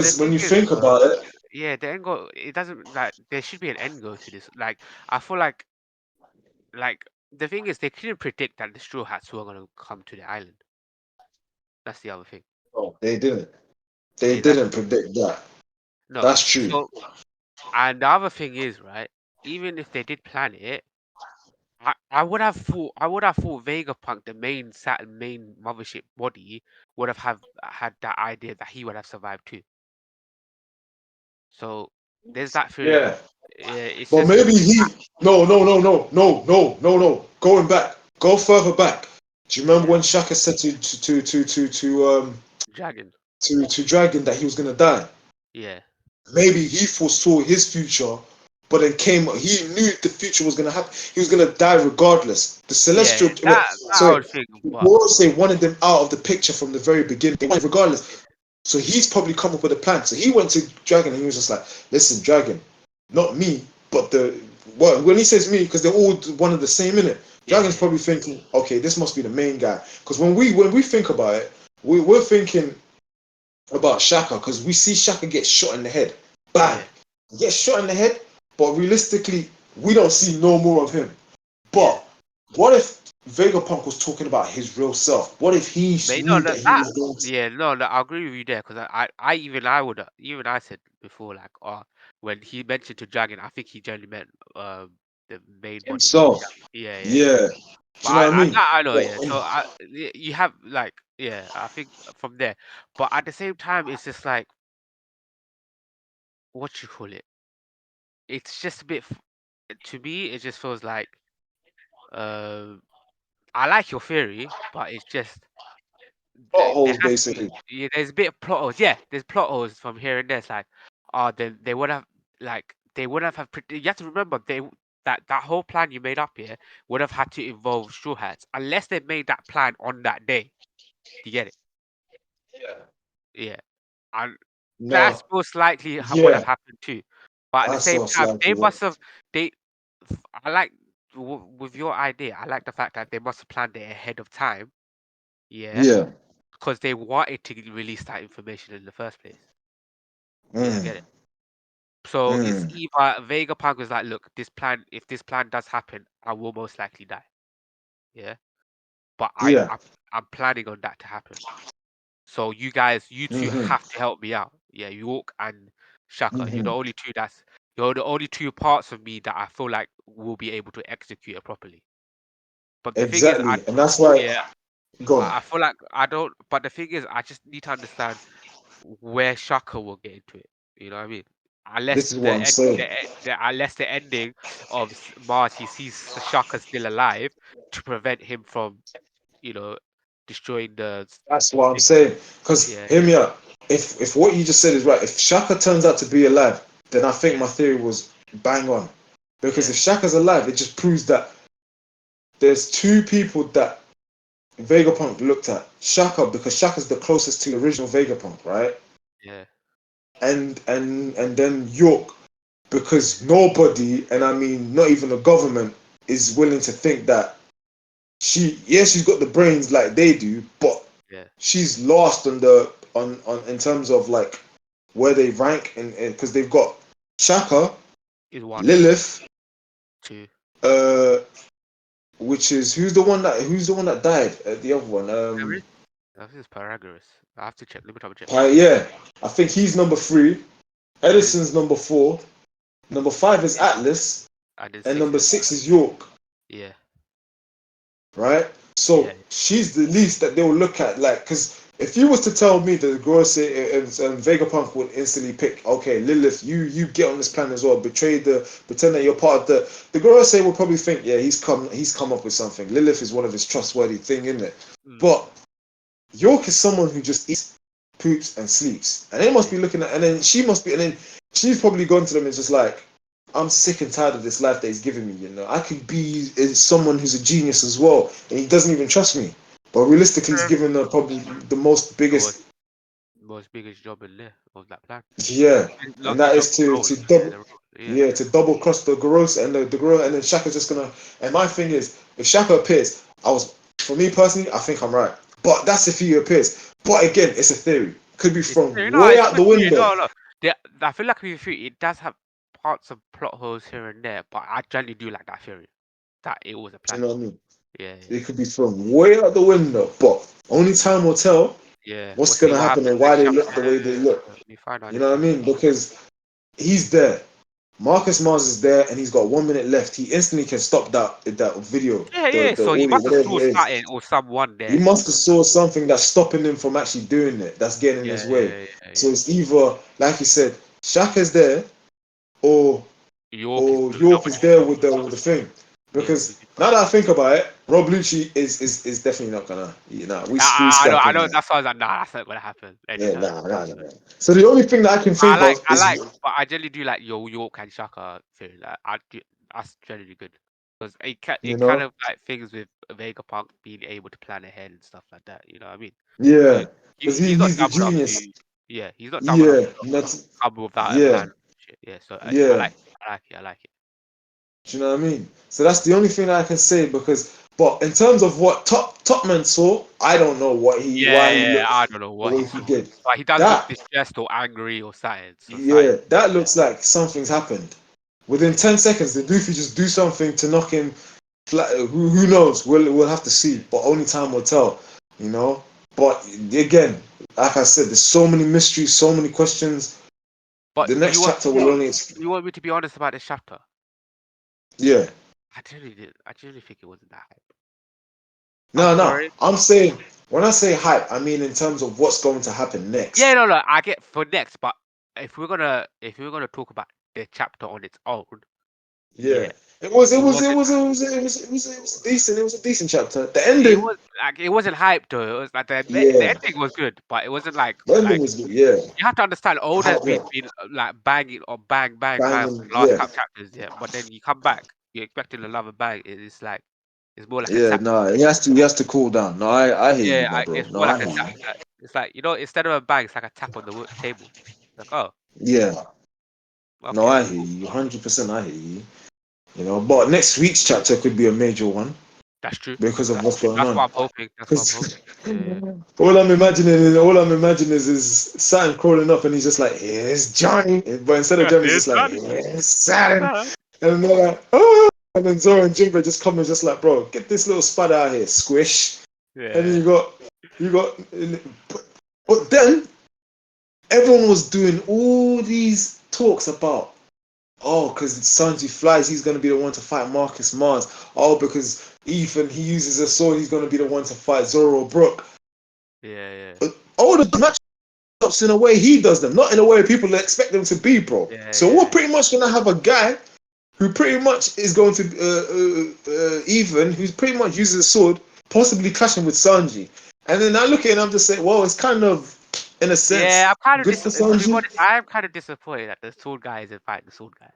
the because when thing you is, think bro, about it, yeah, the end goal, it doesn't like there should be an end goal to this. Like I feel like the thing is they couldn't predict that the Straw Hats were gonna come to the island. That's the other thing. oh, they didn't. They Yeah, that's didn't predict that. no. That's true. So and the other thing is, right, even if they did plan it, I would have thought Vegapunk, the main main mothership body, would have had that idea that he would have survived too. So there's that theory. Yeah. Yeah, it's But just maybe he no. Going back. Go further back. Do you remember yeah, when Shaka said dragon. to Dragon that he was gonna die? Yeah, Maybe he foresaw his future, but then he knew the future was gonna happen. He was gonna die regardless. The yeah, celestial that I sorry, would think, but Gorosei wanted them out of the picture from the very beginning. They wanted regardless. So he's probably come up with a plan. So he went to Dragon and he was just like, listen, Dragon, not me, but well, when he says me, because they're all one of the same in it. yeah, Dragon's yeah, probably thinking, okay, this must be the main guy. Because when we think about it, we're thinking about Shaka because we see Shaka get shot in the head. Bang! yeah, He gets shot in the head, but realistically, we don't see no more of him. yeah. But what if Vegapunk was talking about his real self? What if he But no, knew that he was going to. yeah, no, I agree with you there because even I said before like, when he mentioned to Dragon, I think he generally meant the main body, not Himself? yeah, yeah. Yeah. But Do you know what I mean? I know, But, yeah. So you have like, yeah, I think from there, but at the same time, it's just like what you call it. It's just a bit to me. It just feels like um, I like your theory, but it's just plot there holes, has to be basically. yeah, there's a bit of plot holes. Yeah, there's plot holes from here and there. It's like, they would have they would have you have to remember that whole plan you made up here would have had to involve Straw Hats unless they made that plan on that day. Do you get it? Yeah. Yeah, and that's No. most likely would have Yeah. happened too. But at the That's same most time, they likely what. must have they. I like with your idea. I like the fact that they must have planned it ahead of time. Yeah, Yeah. because they wanted to release that information in the first place. Yeah, I Mm. get it. So it's Mm. either Vegapunk was like, look, if this plan does happen, I will most likely die. Yeah, but Yeah. I'm planning on that to happen. So you two Mm-hmm. have to help me out. Yeah, York and Shaka. Mm-hmm. You're the only two parts of me that I feel like will be able to execute it properly. But the thing is, Exactly. And that's why. yeah, Go on. I feel like I don't. But the thing is, I just need to understand where Shaka will get into it. You know what I mean? This is what I'm saying. Unless the ending of Mars, he sees Shaka still alive to prevent him from, you know, destroying That's what I'm thing. saying. Because Yeah, hear me out. If what you just said is right, if Shaka turns out to be alive, then I think yeah, my theory was bang on. Because yeah, if Shaka's alive, it just proves that there's two people that Vegapunk looked at. Shaka, because Shaka's the closest to the original Vegapunk, right? yeah, And then York, because nobody, and I mean not even the government, is willing to think that she's got the brains like they do, but yeah. she's lost on the on in terms of like where they rank and because they've got Shaka, Is one, Lilith, two. uh, which is who's the one that died? The other one, Every? I think it's Pythagoras. I have to check. Let me double check. Yeah, I think he's number three. And then Edison's number four. Number five is Atlas, and then and six number is six is York. yeah, Right? yeah, So she's the least that they'll look at. Like, because if you was to tell me that Gross and Vegapunk would instantly pick, okay, Lilith, you get on this plan as well, pretend that you're part of the Gross will probably think, yeah, he's come up with something. Lilith is one of his trustworthy thing, isn't it? mm, But York is someone who just eats, poops, and sleeps, and they must yeah. be looking at, and then she must be, and then she's probably gone to them and just like, I'm sick and tired of this life that he's giving me. I could be someone who's a genius as well, and he doesn't even trust me. But realistically, he's Yeah. given her probably the most It was biggest, most biggest job in there of that plan. yeah, and that Longest job is in the role. to Yeah, double, the role. Yeah. yeah, to double cross the Garos and the Garo, and then Shaka's just gonna. And my thing is, if Shaka appears, for me personally, I think I'm right. But that's if he appears. But again, it's a theory. Could be It's thrown you know, way it's out good the theory. window. No, no. I feel like with theory, it does have parts of plot holes here and there, but I generally do like that theory that it was a Do plan. you know what I mean? Yeah, It could be thrown way out the window. But only time will tell yeah. We'll what's see gonna what happen happens and why next they chapter. look the way they look. We find out You next know what I chapter. mean? Because he's there. Marcus Mars is there, and he's got 1 minute left. He instantly can stop that video, Yeah, the yeah. the So he audio, must have whatever saw it is. something or someone He there. must have saw something that's stopping him from actually doing it. That's getting in Yeah, his way. yeah, yeah, So yeah. it's either, like you said, Shaka's there, or York is or building up York on is his there job. with the thing. Yeah, Because now that I think about it, Rob Lucci is definitely not gonna. We I scrapping know. that. That's why I was like, nah, that's not gonna happen Yeah, anytime. nah. So the only thing that I can think of I is like, but I generally do like your York and Shaka theory. Like, that's generally good because you it kind know, of like things with Vegapunk being able to plan ahead and stuff like that. You know what I mean? So yeah, because he's not he's the dumb enough genius. to, yeah, he's not dumb enough Yeah, to that's come without a yeah, plan. Shit. Yeah, so yeah. I like it. I like it. Do you know what I mean? So that's Yeah. the only thing that I can say because, but in terms of what Topman saw, I don't know Yeah, why he yeah, looked I don't know the what way he he saw, did. but he does look That distressed or angry or something. So something. yeah, that looks like something's happened. Within Yeah, 10 seconds, did Luffy just do something to knock him flat? Who knows? We'll have to see, but only time will tell. You know. But again, like I said, there's so many mysteries, so many questions. but The next chapter will only you want me to be honest about this chapter? yeah. I generally did. I generally think it wasn't that hype. I'm No. sorry. I'm saying when I say hype, I mean in terms of what's going to happen Yeah, next. no, no. I get for next, but if we're gonna talk about the chapter on its own, Yeah. yeah, It was it it was it wasn't. was it was it was it was, it was decent. It was a decent chapter. The It ending, was like it wasn't hype though. It was like the yeah. ending was good, but it wasn't like The ending was good. Yeah. you have to understand. Oda has Yeah. been like banging or bang for Banging. the last Yeah. couple chapters, yeah. But then you come back, you're expecting another bang. It's like it's more like a Yeah. tap. No, he has to cool down. No, I hear you, Yeah, my bro. it's No, more like I a hear tap. you. It's like instead of a bang, it's like a tap on the table. Like, oh, Yeah. No, okay, I that's hear cool. you. 100%. I hear you. But next week's chapter could be a major one That's true. because of what's going That's what on. I'm hoping. That's what I'm Because hoping. Yeah, all I'm imagining is Saturn crawling up and he's just like, here's Johnny. But instead of yeah. Johnny, he's It's just like, done. here's Saturn. Done. And they're like, oh. And then Zoro and Jinbei just come and just like, bro, get this little spud out here, squish. And then Yeah, you got, but then everyone was doing all these talks about, oh, because Sanji flies, he's going to be the one to fight Marcus Mars. Oh, because Ethan, he uses a sword, he's going to be the one to fight Zoro Brook. yeah, All the matchups in a way he does them, not in a way people expect them to be, bro. So we're yeah. pretty much going to have a guy who pretty much is going to Ethan, who's pretty much uses a sword, possibly clashing with Sanji. And then I look at it and I'm just saying, well, it's kind of, in a Yeah, sense, I'm kind of good for to be Sanji. honest, I am kind of disappointed that the sword guy isn't fighting the sword guy.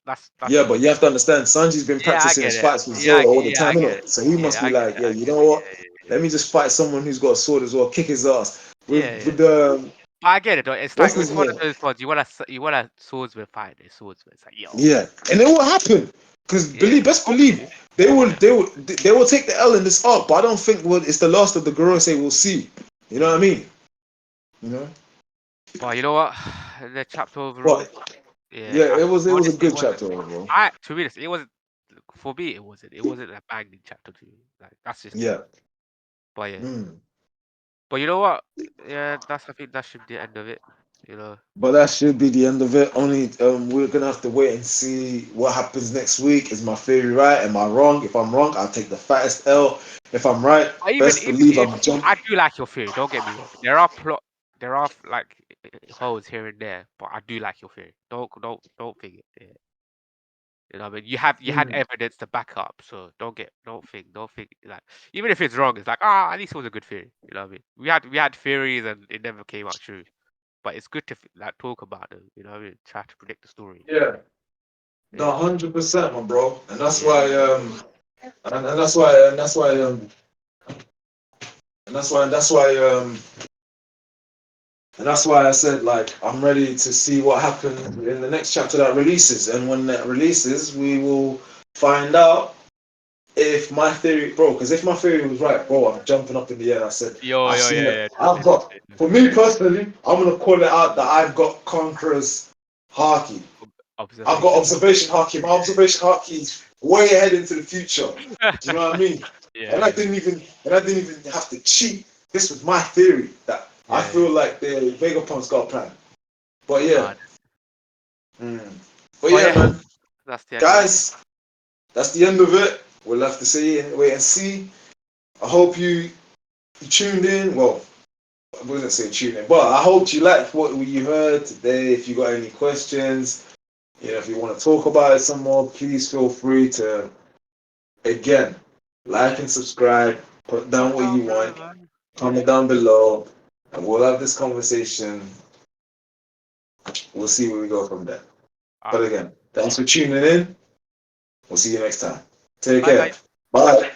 That's Yeah, the but only you thing. have to understand, Sanji's been Yeah, I practicing get his it. fights with Zoro all the Yeah, I time, get it. innit? So he Yeah, must be I get it. like, yeah, I you get know it. what? Let me just fight someone who's got a sword as well, kick his ass. Yeah. With the But I get it though. It's what's like his it's one name? of those ones you want a swordsman fighting a swordsman. It's like yo, Yeah, and it will happen because yeah, best believe hopefully, yeah. they will take the L in this arc, but I don't think it's the last of the Gorosei we'll see. You know what I Mm. mean? You know, But you know what? The chapter overall, but yeah. yeah, it was a Honestly, it good wasn't. chapter overall. To be honest, it wasn't for me. It wasn't. It wasn't a banging chapter to me. Like that's just me. Yeah. But yeah. Mm. But you know what? Yeah, I think that should be the end of it. You know. But that should be the end of it. Only we're gonna have to wait and see what happens next week. Is my theory right? Am I wrong? If I'm wrong, I'll take the fattest L. If I'm right, Or best even believe if I'm jump. I do like your theory, don't get me wrong. There are like holes here and there, but I do like your theory. Don't think it. Yeah. You know, what I mean, you had Mm, evidence to back up, so don't think like even if it's wrong, it's like ah, at least it was a good theory. You know what I mean? We had theories and it never came out true, but it's good to like talk about them. You know what I mean? Try to predict the story. yeah, Yeah, no, 100%, my bro. And that's yeah, why and that's why and that's why I said like I'm ready to see what happens in the next chapter that releases, and when that releases, we will find out if my theory, bro. Because if my theory was right, bro, I'm jumping up in the air. I said I've seen it. yeah. I've Definitely, got. For me personally, I'm gonna call it out that I've got Conqueror's Haki. I've got observation. observation Haki. My observation Haki is way ahead into the future. Do you know what I mean? Yeah, And I yeah, didn't even have to cheat. This was my theory that I yeah, yeah. feel like the Vegapunk's got a plan. But yeah, Uh, mm. But but yeah, yeah, man, that's the end of it. guys, that's the end of it. We'll have to see and wait and see. I hope you tuned in. Well, I wouldn't say tune in, but I hope you liked what you heard today. If you got any questions, if you want to talk about it some more, please feel free to again like and subscribe. Put down Put what down you below, want. man. Comment down below, and we'll have this conversation. We'll see where we go from there. But Alright. again, thanks for tuning in. We'll see you next time. Take Bye, care. guys. Bye.